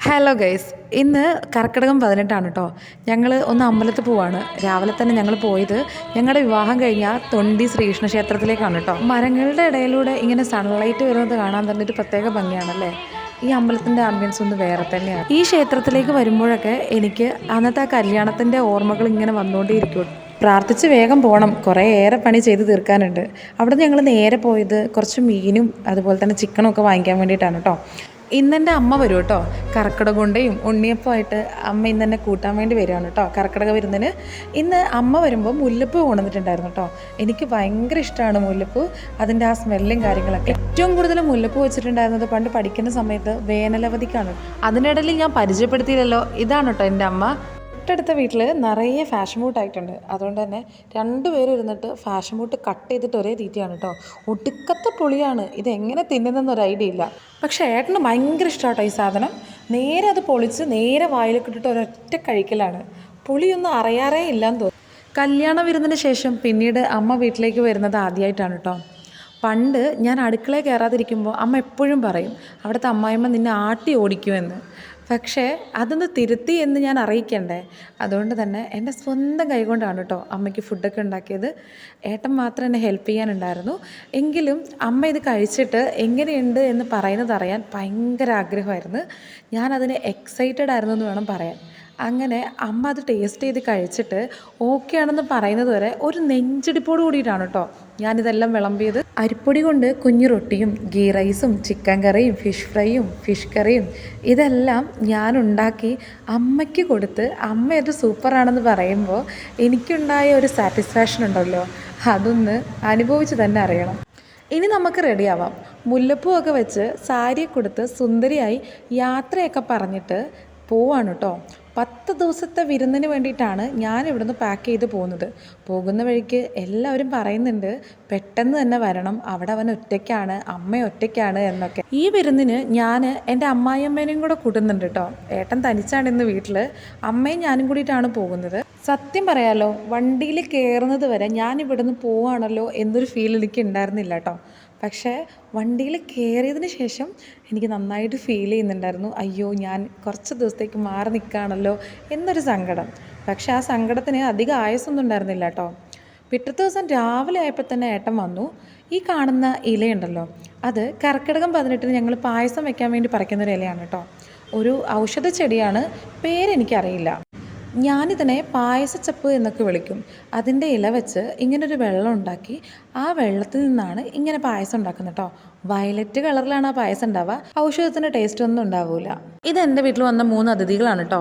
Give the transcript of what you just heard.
Hello guys, ഇന്ന് കർക്കിടകം 18 കേട്ടോ. ഞങ്ങൾ ഒന്ന് അമ്പലത്തിൽ പോവാണ്. രാവിലെ തന്നെ ഞങ്ങൾ പോയത് ഞങ്ങളുടെ വിവാഹം കഴിഞ്ഞ തൊണ്ടി ശ്രീകൃഷ്ണ ക്ഷേത്രത്തിലേക്കാണ് കേട്ടോ. മരങ്ങളുടെ ഇടയിലൂടെ ഇങ്ങനെ സൺലൈറ്റ് വരുന്നത് കാണാൻ തന്നെ ഒരു പ്രത്യേക ഭംഗിയാണല്ലേ. ഈ അമ്പലത്തിൻ്റെ ആംബിയൻസ് ഒന്ന് വേറെ തന്നെയാണ്. ഈ ക്ഷേത്രത്തിലേക്ക് വരുമ്പോഴൊക്കെ എനിക്ക് അന്നത്തെ ആ കല്യാണത്തിൻ്റെ ഓർമ്മകൾ ഇങ്ങനെ വന്നുകൊണ്ടേയിരിക്കും. പ്രാർത്ഥിച്ച് വേഗം പോകണം, കുറേ ഏറെ പണി ചെയ്ത് തീർക്കാനുണ്ട്. അവിടെ ഞങ്ങൾ നേരെ പോയത് കുറച്ച് മീനും അതുപോലെ തന്നെ ചിക്കനും ഒക്കെ വാങ്ങിക്കാൻ വേണ്ടിയിട്ടാണ് കേട്ടോ. ഇന്നെൻ്റെ അമ്മ വരും കേട്ടോ. കർക്കിടക ഉണ്ടയും ഉണ്ണിയപ്പമായിട്ട് അമ്മ ഇന്ന് എന്നെ കൂട്ടാൻ വേണ്ടി വരികയാണ് കേട്ടോ. കർക്കിടക വിരുന്നിന് ഇന്ന് അമ്മ വരുമ്പോൾ മുല്ലപ്പൂ കൊണ്ടുവന്നിട്ടുണ്ടായിരുന്നു കേട്ടോ. എനിക്ക് ഭയങ്കര ഇഷ്ടമാണ് മുല്ലപ്പൂ, അതിൻ്റെ ആ സ്മെല്ലും കാര്യങ്ങളൊക്കെ. ഏറ്റവും കൂടുതൽ മുല്ലപ്പൂ വെച്ചിട്ടുണ്ടായിരുന്നത് പണ്ട് പഠിക്കുന്ന സമയത്ത് വേനലവധിക്കാണ്. അതിനിടയിൽ ഞാൻ പരിചയപ്പെടുത്തിയില്ലല്ലോ, ഇതാണ് കേട്ടോ എൻ്റെ അമ്മ. തൊട്ടടുത്ത വീട്ടിൽ നിറയെ ഫാഷൻ ബൂട്ട് ആയിട്ടുണ്ട്. അതുകൊണ്ട് തന്നെ രണ്ടുപേരും ഇരുന്നിട്ട് ഫാഷൻ ബൂട്ട് കട്ട് ചെയ്തിട്ട് ഒരേ തീറ്റയാണ് കേട്ടോ. ഒടുക്കത്തെ പൊളിയാണ്, ഇതെങ്ങനെ തിന്നുന്നതെന്നൊരു ഐഡിയ ഇല്ല. പക്ഷേ ഏട്ടന് ഭയങ്കര ഇഷ്ടമാട്ടോ ഈ സാധനം. നേരെ അത് പൊളിച്ച് നേരെ വായിലേക്ക് ഇട്ടിട്ട് ഒരൊറ്റ കഴിക്കലാണ്. പുളിയൊന്നും അറിയാറേ ഇല്ലയെന്ന് തോന്നുന്നു. കല്യാണ വിരുന്നിന് ശേഷം പിന്നീട് അമ്മ വീട്ടിലേക്ക് വരുന്നത് ആദ്യമായിട്ടാണ് കേട്ടോ. പണ്ട് ഞാൻ അടുക്കളയിൽ കയറാതിരിക്കുമ്പോൾ അമ്മ എപ്പോഴും പറയും അവിടുത്തെ അമ്മായിമ്മ നിന്നെ ആട്ടി ഓടിക്കുമെന്ന്. പക്ഷേ അതൊന്ന് തിരുത്തി എന്ന് ഞാൻ അറിയിക്കണ്ടേ. അതുകൊണ്ട് തന്നെ എൻ്റെ സ്വന്തം കൈകൊണ്ടാണ് കേട്ടോ അമ്മയ്ക്ക് ഫുഡൊക്കെ ഉണ്ടാക്കിയത്. ഏട്ടൻ മാത്രം എന്നെ ഹെൽപ്പ് ചെയ്യാനുണ്ടായിരുന്നു. എങ്കിലും അമ്മ ഇത് കഴിച്ചിട്ട് എങ്ങനെയുണ്ട് എന്ന് പറയുന്നത് അറിയാൻ ഭയങ്കര ആഗ്രഹമായിരുന്നു. ഞാനതിന് എക്സൈറ്റഡ് ആയിരുന്നു എന്ന് വേണം പറയാൻ. അങ്ങനെ അമ്മ അത് ടേസ്റ്റ് ചെയ്ത് കഴിച്ചിട്ട് ഓക്കെ ആണെന്ന് പറയുന്നത് വരെ ഒരു നെഞ്ചിടിപ്പോട് കൂടിയിട്ടാണ് കേട്ടോ ഞാനിതെല്ലാം വിളമ്പിയത്. അരിപ്പൊടി കൊണ്ട് കുഞ്ഞു റൊട്ടിയും ഗീ റൈസും ചിക്കൻ കറിയും ഫിഷ് ഫ്രൈയും ഫിഷ് കറിയും ഇതെല്ലാം ഞാനുണ്ടാക്കി അമ്മയ്ക്ക് കൊടുത്ത് അമ്മ അത് സൂപ്പറാണെന്ന് പറയുമ്പോൾ എനിക്കുണ്ടായ ഒരു സാറ്റിസ്ഫാക്ഷൻ ഉണ്ടല്ലോ, അതൊന്ന് അനുഭവിച്ച് തന്നെ അറിയണം. ഇനി നമുക്ക് റെഡിയാവാം. മുല്ലപ്പൂ ഒക്കെ വെച്ച് സാരിയെ കൊടുത്ത് സുന്ദരിയായി യാത്രയൊക്കെ പറഞ്ഞിട്ട് പോവാണ് കേട്ടോ. 10 ദിവസത്തെ വിരുന്നിന് വേണ്ടിയിട്ടാണ് ഞാൻ ഇവിടുന്ന് പാക്ക് ചെയ്ത് പോകുന്നത്. പോകുന്ന വഴിക്ക് എല്ലാവരും പറയുന്നുണ്ട് പെട്ടെന്ന് തന്നെ വരണം, അവിടെ അവൻ ഒറ്റയ്ക്കാണ്, അമ്മ ഒറ്റയ്ക്കാണ് എന്നൊക്കെ. ഈ വിരുന്നിന് ഞാൻ എൻ്റെ അമ്മായിയമ്മേനെയും കൂടെ കൂട്ടുന്നുണ്ട് കേട്ടോ. ഏട്ടൻ തനിച്ചാണ് ഇന്ന് വീട്ടിൽ. അമ്മയും ഞാനും കൂടിയിട്ടാണ് പോകുന്നത്. സത്യം പറയാലോ, വണ്ടിയിൽ കയറുന്നത് വരെ ഞാൻ ഇവിടുന്ന് പോവുകയാണല്ലോ എന്നൊരു ഫീൽ എനിക്ക് ഉണ്ടായിരുന്നില്ല കേട്ടോ. പക്ഷേ വണ്ടിയിൽ കയറിയതിന് ശേഷം എനിക്ക് നന്നായിട്ട് ഫീൽ ചെയ്യുന്നുണ്ടായിരുന്നു. അയ്യോ, ഞാൻ കുറച്ച് ദിവസത്തേക്ക് മാറി നിൽക്കുകയാണല്ലോ എന്നൊരു സങ്കടം. പക്ഷേ ആ സങ്കടത്തിന് അധികം ആയുസ്സൊന്നും ഉണ്ടായിരുന്നില്ല കേട്ടോ. പിറ്റത്തെ ദിവസം രാവിലെ ആയപ്പോൾ തന്നെ ഏട്ടൻ വന്നു. ഈ കാണുന്ന ഇലയുണ്ടല്ലോ, അത് കർക്കിടകം 18 ഞങ്ങൾ പായസം വെക്കാൻ വേണ്ടി പറിക്കുന്നൊരു ഇലയാണ് കേട്ടോ. ഒരു ഔഷധ ചെടിയാണ്, പേരെനിക്കറിയില്ല. ഞാനിതിനെ പായസച്ചപ്പ് എന്നൊക്കെ വിളിക്കും. അതിൻ്റെ ഇല വെച്ച് ഇങ്ങനൊരു വെള്ളം ഉണ്ടാക്കി ആ വെള്ളത്തിൽ നിന്നാണ് ഇങ്ങനെ പായസം ഉണ്ടാക്കുന്നത് കേട്ടോ. വയലറ്റ് കളറിലാണ് ആ പായസം ഉണ്ടാവുക. ഔഷധത്തിൻ്റെ ടേസ്റ്റ് ഒന്നും ഉണ്ടാവില്ല. ഇത് എൻ്റെ വീട്ടിൽ വന്ന 3 അതിഥികളാണ് കേട്ടോ.